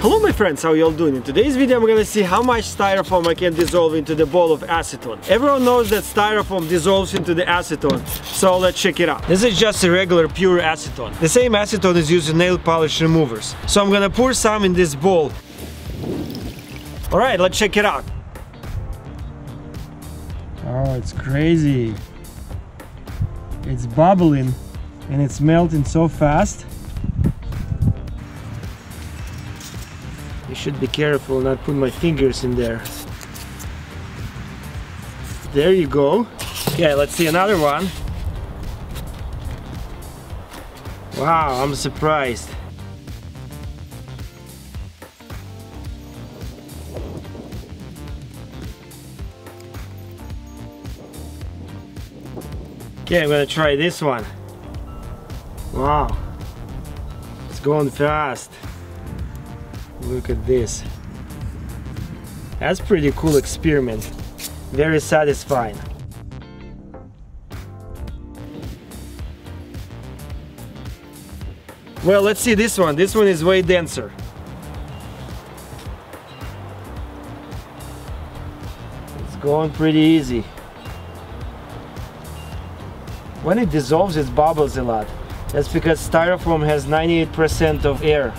Hello my friends, how y'all doing? In today's video I'm gonna see how much styrofoam I can dissolve into the bowl of acetone. Everyone knows that styrofoam dissolves into the acetone, so let's check it out. This is just a regular pure acetone. The same acetone is used in nail polish removers. So I'm gonna pour some in this bowl. Alright, let's check it out. Oh, it's crazy. It's bubbling and it's melting so fast. I should be careful not put my fingers in there. There you go. Okay, let's see another one. Wow, I'm surprised. Okay, I'm gonna try this one. Wow, it's going fast. Look at this. That's pretty cool experiment. Very satisfying. Well, let's see this one. This one is way denser. It's going pretty easy. When it dissolves, it bubbles a lot. That's because styrofoam has 98% of air.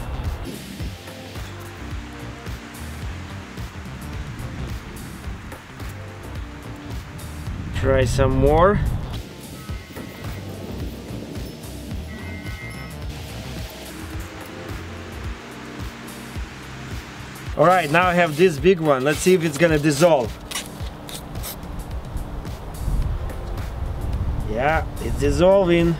Try some more. Alright, now I have this big one. Let's see if it's gonna dissolve. Yeah, it's dissolving.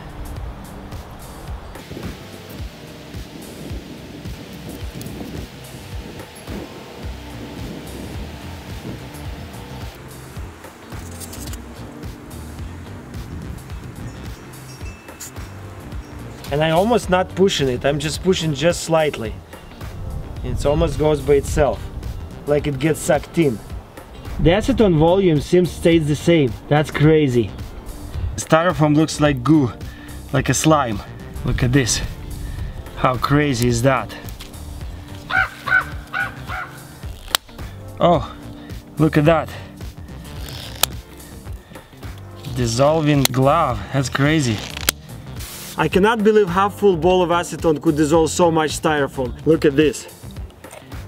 And I'm almost not pushing it, I'm just pushing just slightly. It almost goes by itself, like it gets sucked in. The acetone volume stays the same. That's crazy. Styrofoam looks like goo, like a slime. Look at this. How crazy is that? Oh, look at that. Dissolving glove, that's crazy. I cannot believe half full bowl of acetone could dissolve so much styrofoam. Look at this.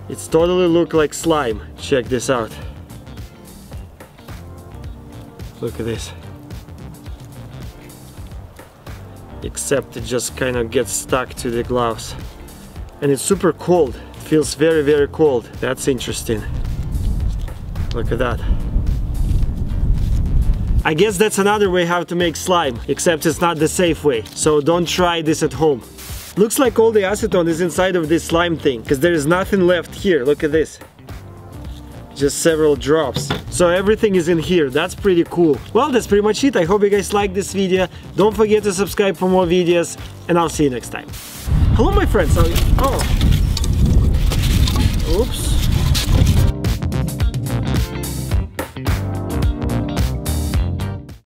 It's totally look like slime. Check this out. Look at this. Except it just kind of gets stuck to the gloves. And it's super cold. It feels very, very cold. That's interesting. Look at that. I guess that's another way how to make slime, except it's not the safe way, so don't try this at home. Looks like all the acetone is inside of this slime thing, because there is nothing left here. Look at this. Just several drops. So everything is in here. That's pretty cool. Well, that's pretty much it. I hope you guys liked this video. Don't forget to subscribe for more videos, and I'll see you next time. Hello my friends. Oops.